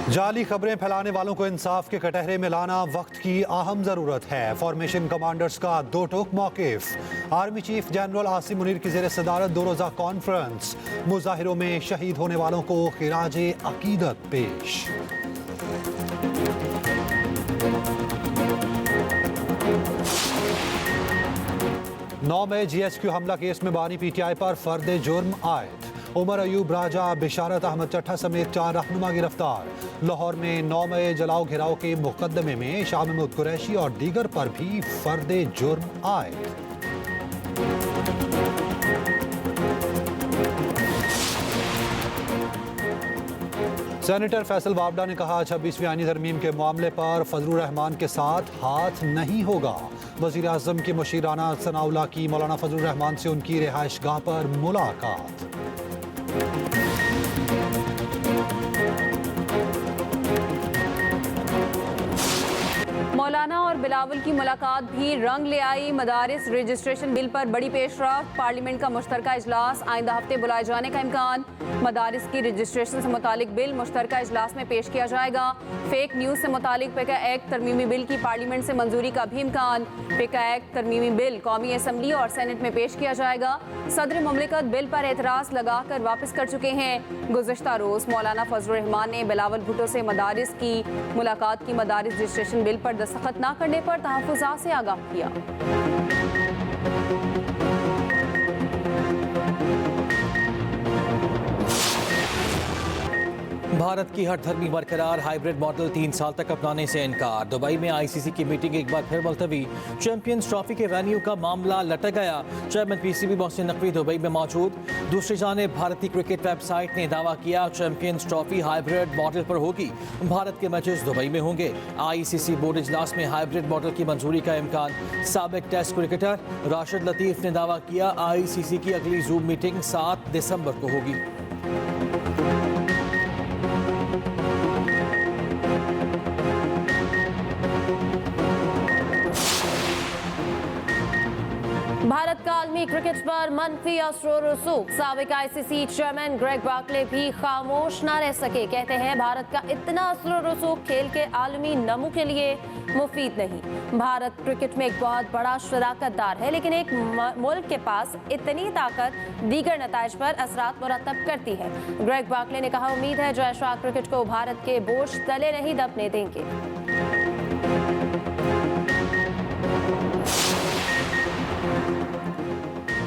जाली खबरें फैलाने वालों को इंसाफ के कटहरे में लाना वक्त की अहम जरूरत है। फॉर्मेशन कमांडर्स का दो टोक मौकिफ। Army chief general Asim Munir की ज़ेर सदारत 2 रोज़ा कॉन्फ्रेंस। मुजाहिरों में शहीद होने वालों को खिराजे अकीदत पेश। नौ में GSQ हमला केस में बानी PTI पर फर्द जुर्म आयद। उमर अयूब राजा, बिशारत अहमद चट्ठा समेत 4 रहनुमा गिरफ्तार। लाहौर में 9 मई जलाओ घिराव के मुकदमे में शाह महमूद कुरैशी और दीगर पर भी फर्द जुर्म आयद। सेनेटर फैसल वावडा ने कहा 26वीं आईनी तरमीम के मामले पर फजलुर रहमान के साथ हाथ नहीं होगा। वज़ीर आज़म की मुशीराना सनाउल्लाह की मौलाना फजलुर रहमान से उनकी रिहाइशगाह पर मुलाकात। मौलाना और बिलावल की मुलाकात भी रंग ले आई। मदारिस रजिस्ट्रेशन बिल पर बड़ी पेशरफ। पार्लियामेंट का मुश्तरका इजलास आइंदा हफ्ते बुलाए जाने का इम्कान। मदारिस की रजिस्ट्रेशन से मुतालिक बिल मुश्तरका इजलास में पेश किया जाएगा। फेक न्यूज़ से मुतालिक पेका एक्ट तरमीमी बिल की पार्लियामेंट से मंजूरी का भी इम्कान। पेका एक्ट तरमीमी बिल कौमी असम्बली और सेनेट में पेश किया जाएगा। सदर मुमलिकत बिल पर एतराज़ लगाकर वापस कर चुके हैं। गुज़श्ता रोज़ मौलाना फजलुर रहमान ने बिलावल भुट्टो से मदारिस की मुलाकात की। मदारिस रजिस्ट्रेशन बिल पर दस्तखत न करने पर तहफ़्फ़ुज़ात से आगाह किया। भारत की हर धर्मी बरकरार, हाइब्रिड मॉडल 3 साल तक अपनाने से इनकार। दुबई में ICC की मीटिंग एक बार फिर मुलतवी। चैंपियंस ट्रॉफी के वेन्यू का मामला लटक गया। Chairman PCB Mohsin Naqvi Dubai में मौजूद। दूसरी जानिब भारतीय क्रिकेट वेबसाइट ने दावा किया चैंपियंस ट्रॉफी हाइब्रिड मॉडल पर होगी। भारत के मैचेस दुबई में होंगे। ICC बोर्ड इजलास में हाइब्रिड मॉडल की मंजूरी का इम्कान। साबिक टेस्ट क्रिकेटर राशिद लतीफ़ ने दावा किया ICC की अगली जूम मीटिंग 7 दिसंबर को होगी। भारत का आलमी क्रिकेट पर मनफी असर और रसूख। साबिक ICC चेयरमैन ग्रेग बार्कले भी खामोश न रह सके। कहते हैं भारत का इतना असर और रसूख खेल के आलमी नमू के लिए मुफीद नहीं। भारत क्रिकेट में एक बहुत बड़ा शराकतदार है, लेकिन एक मुल्क के पास इतनी ताकत दीगर नताइज पर असरात मुरतब करती है। ग्रेग बार्कले ने कहा उम्मीद है जो एशिया क्रिकेट को भारत के बोझ तले नहीं दबने देंगे।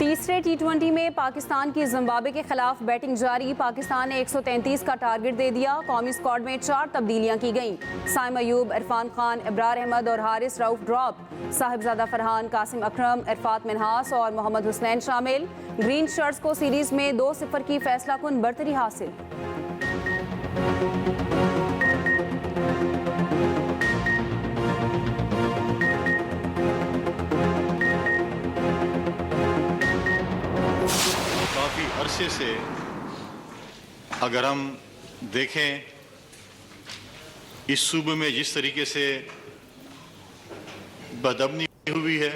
तीसरे T20 में पाकिस्तान की जिम्बाब्वे के खिलाफ बैटिंग जारी। पाकिस्तान ने 133 का टारगेट दे दिया। कौमी स्क्वाड में 4 तब्दीलियां की गईं। साइम अयूब, इरफान खान, इब्रार अहमद और हारिस रऊफ ड्रॉप। साहिबजादा फरहान, कासिम अकरम, इरफात मिन्हास और मोहम्मद हुसनैन शामिल। ग्रीन शर्ट्स को सीरीज में 2-0 की फैसलाकुन बरतरी हासिल। अरसे से अगर हम देखें इस सूबे में जिस तरीके से बदअमनी हुई है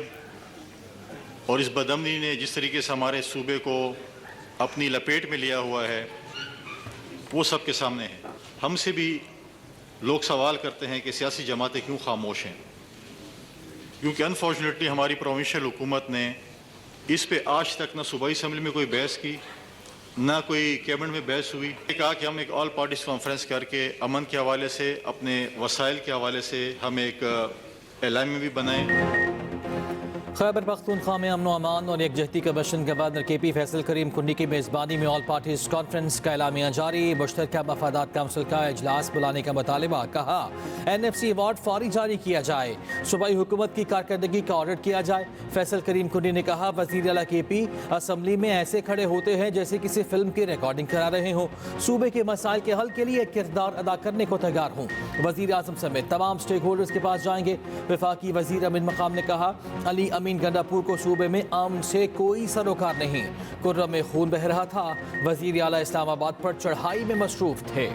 और इस बदअमनी ने जिस तरीके से हमारे सूबे को अपनी लपेट में लिया हुआ है वो सबके सामने है। हमसे भी लोग सवाल करते हैं कि सियासी जमातें क्यों खामोश हैं, क्योंकि अनफॉर्चुनेटली हमारी प्रोविंशियल हुकूमत ने इस पे आज तक ना सूबाई असम्बली में कोई बहस की, ना कोई कैबिनेट में बहस हुई। कहा कि हम एक ऑल पार्टीज कॉन्फ्रेंस करके अमन के हवाले से, अपने वसाइल के हवाले से हम एक एलान भी बनाएं। खैबर पख्तूनख्वा में अमन अमान और एकजहती का मिशन गवर्नर KP फैसल करीम कुंडी की मेज़बानी में ऑल पार्टीज कॉन्फ्रेंस का एलामिया जारी। मुश्तरका मफादात काउंसिल का इजलास बुलाने का मुतालिबा। कहा NFC अवार्ड फौरी जारी किया जाए। सूबाई हुकूमत की कारकर्दगी का ऑडिट किया जाए। फैसल करीम कुंडी ने कहा वज़ीर आला KP असम्बली में ऐसे खड़े होते हैं जैसे किसी फिल्म की रिकॉर्डिंग करा रहे हों। सूबे के मसाइल के हल के लिए किरदार अदा करने को तैयार हूँ। वज़ीर आज़म समेत तमाम स्टेक होल्डर्स के पास जाएंगे। वफाकी वज़ीर अमीन मकाम ने कहा अली अमीन गंडापुर को सूबे में अमन से कोई सरोकार नहीं। कुर्रम में खून बह रहा था। वज़ीर आला इस्लामाबाद पर चढ़ाई में मसरूफ थे।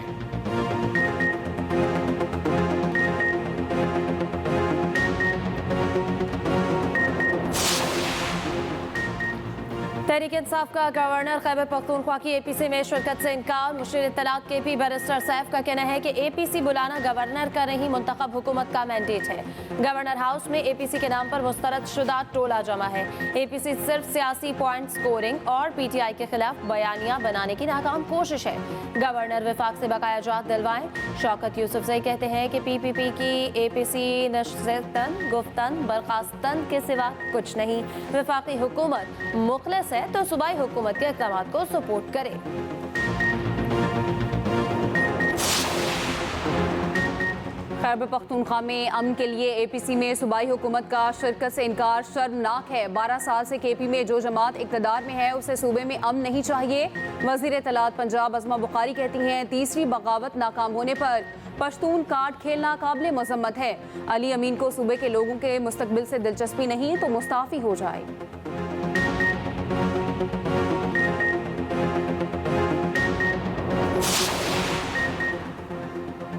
तहरीक इंसाफ का गवर्नर खैबर पख्तूनख्वा की एपीसी में शिरकत से इनकार। मुशीर इत्तलात केपी बैरिस्टर सैफ का कहना है कि एपीसी बुलाना गवर्नर का नहीं मुंतखब हुकूमत का मैंडेट है। गवर्नर हाउस में एपीसी के नाम पर मुस्तरद शुदा टोला जमा है। एपीसी सिर्फ सियासी पॉइंट स्कोरिंग और पीटीआई के खिलाफ बयानिया बनाने की नाकाम कोशिश है। गवर्नर विफाक से बकाया जात दिलवाएं। शौकत यूसुफजई कहते हैं कि पीपीपी की एपीसी नशस्तन गुफ्तन बर्खास्तन के सिवा कुछ नहीं। विफाकी हुकूमत मुखलिस है तो सूबाई हुकूमत के इक़दामात को सपोर्ट करे। खैबर पख्तूनख्वा में अमन के लिए एपीसी में सूबाई हुकूमत का शिरकत से इनकार शर्मनाक है। 12 साल से केपी में जो जमात इक़्तिदार में है उसे सूबे में अमन नहीं चाहिए। वज़ीर इत्तलात पंजाब अज़मा बुखारी कहती हैं तीसरी बगावत नाकाम होने पर पश्तून कार्ड खेलना काबिल मज़म्मत है। अली अमीन को सूबे के लोगों के मुस्तकबिल से दिलचस्पी नहीं तो मुस्ताफ़ी हो जाए।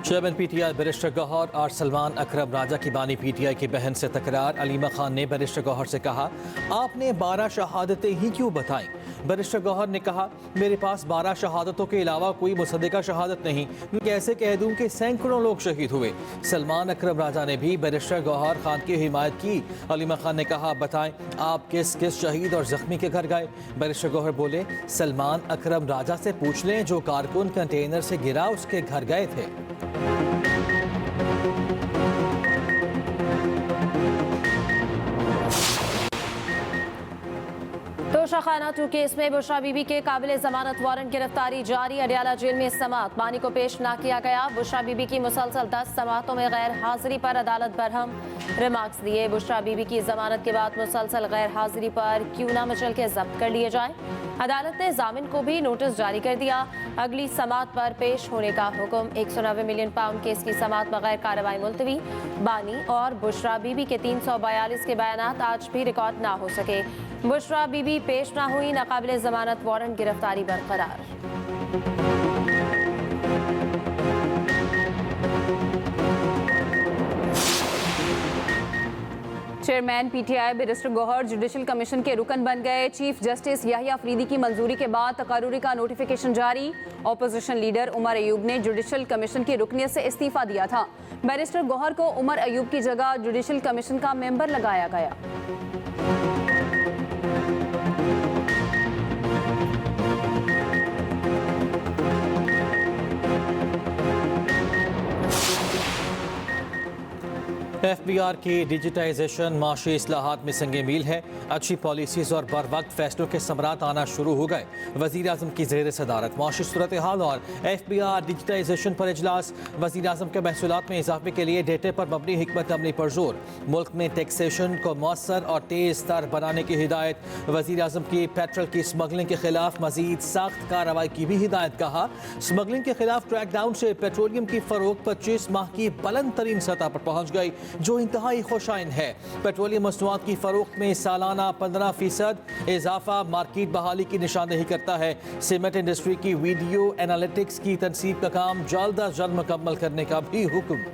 चेयरमैन पीटीआई बैरिस्टर गौहर और सलमान अकरम राजा की बानी पीटीआई की बहन से तकरार। अलीमा खान ने बैरिस्टर गौहर से कहा आपने 12 शहादतें ही क्यों बताईं। बैरिस्टर गौहर ने कहा मेरे पास 12 शहादतों के अलावा कोई मुसद्दिका शहादत नहीं, मैं कैसे कह दूं कि सैकड़ों लोग शहीद हुए। सलमान अकरम राजा ने भी बैरिस्टर गौहर खान की हिमायत की। अलीमा खान ने कहा बताएं आप किस किस शहीद और जख्मी के घर गए। बैरिस्टर गौहर बोले सलमान अकरम राजा से पूछ लें जो कारकुन कंटेनर से गिरा उसके घर गए थे। तोशाखाना 2 केस में बुशरा बीबी के काबिल जमानत वारंट गिरफ्तारी जारी। अडियाला जेल में समात बानी को पेश ना किया गया। बुशरा बीबी की मुसलसल 10 समातों में गैर हाजिरी पर अदालत बरहम। रिमार्क्स दिए बुशरा बीबी की जमानत के बाद मुसलसल गैर हाजिरी पर क्यों ना मचल के जब्त कर लिए जाए। अदालत ने जामिन को भी नोटिस जारी कर दिया। अगली समात पर पेश होने का हुक्म। 190 मिलियन पाउंड केस की समात बगैर कार्रवाई मुलतवी। बानी और बुशरा बीबी के 342 के बयानात आज भी रिकॉर्ड ना हो सके। बुशरा बीबी पेश ना हुई। नाकाबिल जमानत वारंट गिरफ्तारी बरकरार। Chairman PTI barrister Gohar judicial commission के रुकन बन गए। चीफ जस्टिस याहिया अफरीदी की मंजूरी के बाद तकर्रुरी का नोटिफिकेशन जारी। ऑपोजिशन लीडर उमर अयूब ने जुडिशल कमीशन की रुकनियत से इस्तीफा दिया था। बैरिस्टर गौहर को उमर अयूब की जगह जुडिशल कमीशन का मेंबर लगाया गया। FBR की डिजिटाइजेशन माशी इस्लाहात में संगे मील है। अच्छी पॉलिसीज़ और बर वक्त फैसलों के समरात आना शुरू हो गए। वज़ीर आज़म की ज़ेर सदारत माशी सूरत हाल और FBR डिजिटाइजेशन पर इजलास। वज़ीर आज़म के महसूलात में इजाफे के लिए डेटे पर मबनी हिकमत अमली पर जोर। मुल्क में टैक्सेशन को मौसर और तेज़ तर बनाने की हिदायत। वज़ीर आज़म की पेट्रोल की स्मगलिंग के खिलाफ मजीद सख्त कार्रवाई की भी हिदायत। कहा स्मगलिंग के खिलाफ क्रैकडाउन से पेट्रोलियम की फरोख्त 25 माह की बुलंद तरीन सतह पर पहुँच गई जो इंतहाई खुशाइन है। पेट्रोलियम मसनूआत की फरोख्त में सालाना 15% इजाफा मार्केट बहाली की निशानदेही करता है। सीमेंट इंडस्ट्री की वीडियो एनालिटिक्स की तनसीब का काम जल्द अज जल्द मुकम्मल करने का भी हुक्म।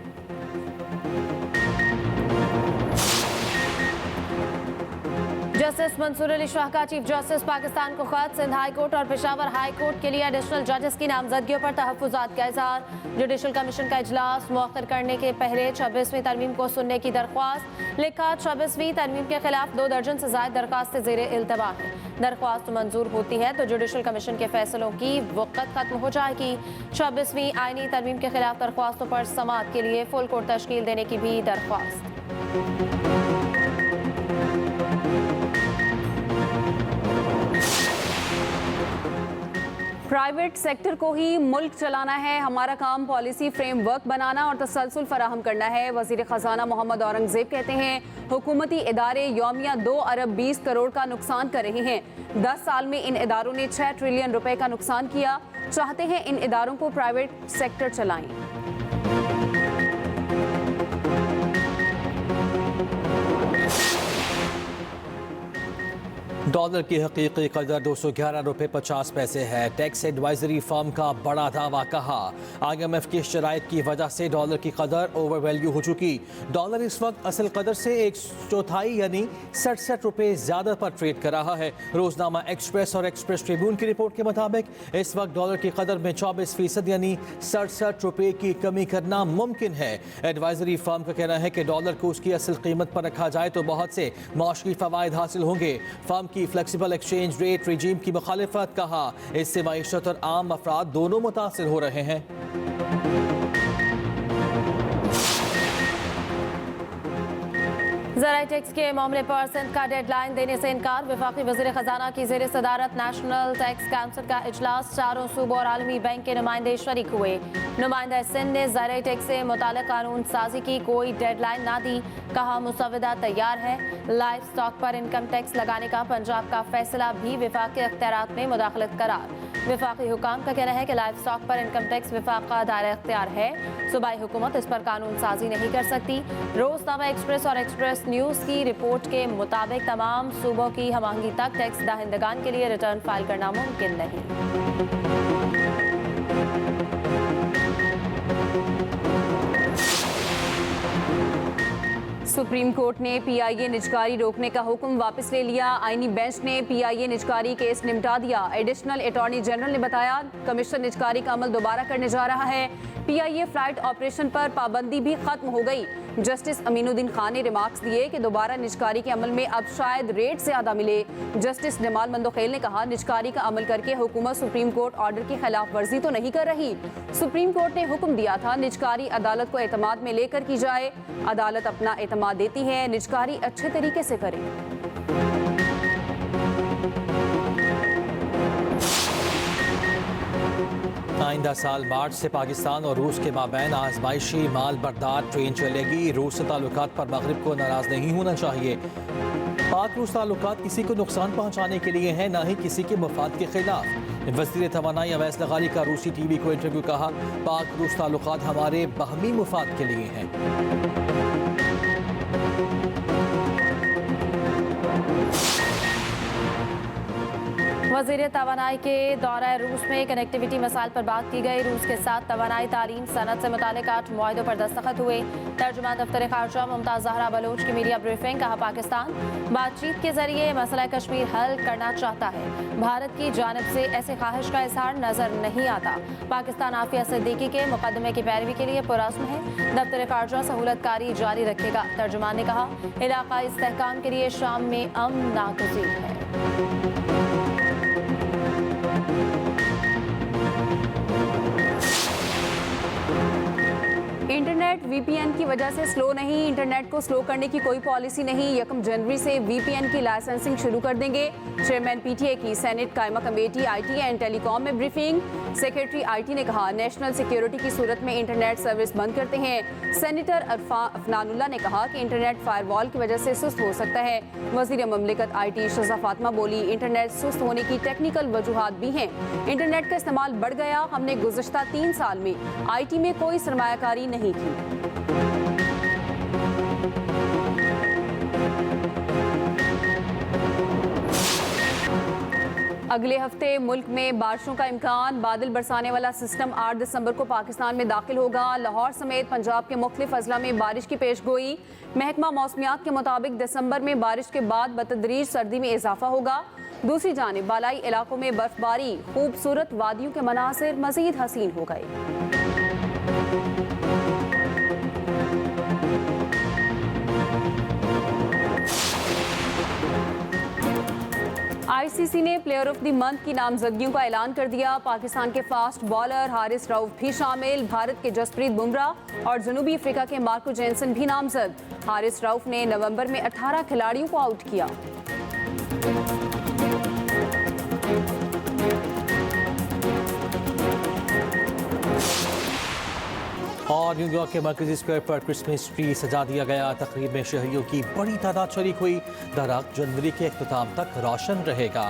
जस्टिस मंसूर अली शाह का चीफ जस्टिस पाकिस्तान को खत। सिंध हाई कोर्ट और पेशावर हाई कोर्ट के लिए एडिशनल जजेस की नामजदगियों पर तहफ्फुजात का इजहार। जुडिशल कमीशन का इजलास मुअख्खर करने के पहले 26वीं तरमीम को सुनने की दरख्वास्त। लिखा 26वीं तरमीम के खिलाफ 2 दर्जन से ज्यादा दरखास्तें ज़ेरे इल्तवा हैं। दरख्वास्त मंजूर होती है तो जुडिशल कमीशन के फैसलों की वक़्त खत्म हो जाएगी। 26वीं आईनी तरमीम के खिलाफ दरख्वास्तों पर समाअत के लिए फुल कोर्ट तश्कील देने की भी दरख्वास्त। प्राइवेट सेक्टर को ही मुल्क चलाना है, हमारा काम पॉलिसी फ्रेमवर्क बनाना और तसलसल फराहम करना है। वज़ीर ख़जाना मोहम्मद औरंगज़ेब कहते हैं हुकूमती इदारे यौमिया 2 अरब 20 करोड़ का नुकसान कर रहे हैं। 10 साल में इन इदारों ने 6 ट्रिलियन रुपए का नुकसान किया। चाहते हैं इन इदारों को प्राइवेट सेक्टर चलाएं। डॉलर की हकीकी कदर 211 रुपये 50 पैसे है। टैक्स एडवाइजरी फर्म का बड़ा दावा, कहा IMF की शराइत की वजह से डॉलर की कदर ओवर वैल्यू हो चुकी। डॉलर इस वक्त असल कदर से 1/4 यानी 67 रुपये ज्यादा पर ट्रेड कर रहा है। रोजनामा एक्सप्रेस और एक्सप्रेस ट्रिब्यून की रिपोर्ट के मुताबिक इस वक्त डॉलर की कदर में 24% यानी 67 रुपये की कमी करना मुमकिन है। एडवाइजरी फर्म का कहना है कि डॉलर को उसकी असल कीमत पर रखा जाए तो बहुत से माशी फवायद हासिल होंगे। फर्म की फ्लेक्सिबल एक्सचेंज रेट रिजीम की मुखालिफत, कहा इससे मईशत और आम अफराद दोनों मुतासिर हो रहे हैं। ज़राई टैक्स के मामले पर सिंध का डेडलाइन देने से इनकार। वफाकी वज़ीर ख़जाना की ज़ेर सदारत नेशनल टैक्स काउंसिल का इजलास, चारों सूबों और आलमी बैंक के नुमाइंदे शरीक हुए। नुमाइंदा सिंध ने ज़राई टैक्स से मुताल्लिक़ कानून साजी की कोई डेडलाइन ना दी, कहा मुसवदा तैयार है। लाइफ स्टॉक पर इनकम टैक्स लगाने का पंजाब का फैसला भी वफाकी अख्तियारात में मुदाखलत करार। वफाकी हुकाम का कहना है कि लाइफ स्टॉक पर इनकम टैक्स वफाक का दायरा इख्तियार है, सूबाई हुकूमत इस पर कानून साजी नहीं कर सकती। रोजनामा एक्सप्रेस और एक्सप्रेस न्यूज़ की रिपोर्ट के मुताबिक तमाम सूबों की हमआहंगी तक टैक्स दहिंदगान के लिए रिटर्न फाइल करना मुमकिन नहीं। सुप्रीम कोर्ट ने PIA निजकारी रोकने का हुक्म वापस ले लिया। आईनी बेंच ने PIA निजकारी केस निपटा दिया। एडिशनल अटॉर्नी जनरल ने बताया कमीशन निजकारी का अमल दोबारा करने जा रहा है। PIA फ्लाइट ऑपरेशन पर पाबंदी भी खत्म हो गई। जस्टिस अमीनुद्दीन खान ने रिमार्क्स दिए कि दोबारा निजकारी के अमल में अब शायद रेट ज्यादा मिले। जस्टिस जमाल मंदोखेल ने कहा निजकारी का अमल करके हुकूमत सुप्रीम कोर्ट ऑर्डर की खिलाफ वर्जी तो नहीं कर रही। सुप्रीम कोर्ट ने हुक्म दिया था निजकारी अदालत को एतमाद में लेकर की जाए। अदालत अपना एतमाद देती है, निजकारी अच्छे तरीके से करें। आइंदा साल मार्च से पाकिस्तान और रूस के माबैन आजमाइशी माल बरदार ट्रेन चलेगी। रूस से ताल्लुकात पर मगरिब को नाराज नहीं होना चाहिए। पाक रूस ताल्लुकात किसी को नुकसान पहुंचाने के लिए हैं, ना ही किसी के मफाद के खिलाफ। वज़ीर तवानाई अवैस लगारी का रूसी TV को इंटरव्यू, कहा पाक रूस ताल्लुकात हमारे बाहमी मुफाद के लिए हैं। वज़ीर तवानाई के दौरा रूस में कनेक्टिविटी मसाइल पर बात की गई। रूस के साथ तवानाई तालीम सनत से मुताल्लिक़ 8 मुआहिदों पर दस्तखत हुए। तर्जुमान दफ्तर ख़ारजा मुमताज़ ज़हरा बलोच की मीडिया ब्रीफिंग, कहा पाकिस्तान बातचीत के जरिए मसला कश्मीर हल करना चाहता है। भारत की जानिब से ऐसी ख्वाहिश का इजहार नजर नहीं आता। पाकिस्तान आफिया सिद्दीकी के मुकदमे की पैरवी के लिए पुरअज़्म है। दफ्तर ख़ारजा सहूलतकारी जारी रखेगा। तर्जुमान ने कहा इलाक़ाई इस्तेहकाम के लिए शाम में अमन नागज़ीर है। इंटरनेट VPN की वजह से स्लो नहीं। इंटरनेट को स्लो करने की कोई पॉलिसी नहीं। 1 जनवरी से VPN की लाइसेंसिंग शुरू कर देंगे। चेयरमैन PTA की सेनेट कायमा कमेटी IT एंड टेलीकॉम में ब्रीफिंग। सेक्रेटरी IT ने कहा नेशनल सिक्योरिटी की सूरत में इंटरनेट सर्विस बंद करते हैं। सेनेटर अफनानुल्लाह ने कहा कि इंटरनेट फायरवॉल की वजह से सुस्त हो सकता है। वज़ीर ममलिकत IT शज़ा फातिमा बोली इंटरनेट सुस्त होने की टेक्निकल वजूहात भी हैं। इंटरनेट का इस्तेमाल बढ़ गया। हमने गुज़श्ता 3 साल में IT में कोई सरमायाकारी नहीं की। अगले हफ्ते मुल्क में बारिशों का इम्कान। बादल बरसाने वाला सिस्टम 8 दिसंबर को पाकिस्तान में दाखिल होगा। लाहौर समेत पंजाब के मुख्तलिफ अजला में बारिश की पेशगोई। महकमा मौसमियात के मुताबिक दिसंबर में बारिश के बाद बतदरीज सर्दी में इजाफा होगा। दूसरी जानिब बालाई इलाकों में बर्फबारी, खूबसूरत वादियों के मनासिर मजीद हसीन हो गए। ICC ने प्लेयर ऑफ द मंथ की नामजदगियों का ऐलान कर दिया। पाकिस्तान के फास्ट बॉलर हारिस रऊफ भी शामिल। भारत के जसप्रीत बुमराह और जनूबी अफ्रीका के मार्को जेनसन भी नामजद। हारिस रऊफ ने नवंबर में 18 खिलाड़ियों को आउट किया। और न्यूयॉर्क के मरकजी स्क्वायर पर क्रिसमस ट्री सजा दिया गया। तकरीब में शहरियों की बड़ी तादाद शरीक हुई। दरख्त जनवरी के इख्तिताम तक रोशन रहेगा।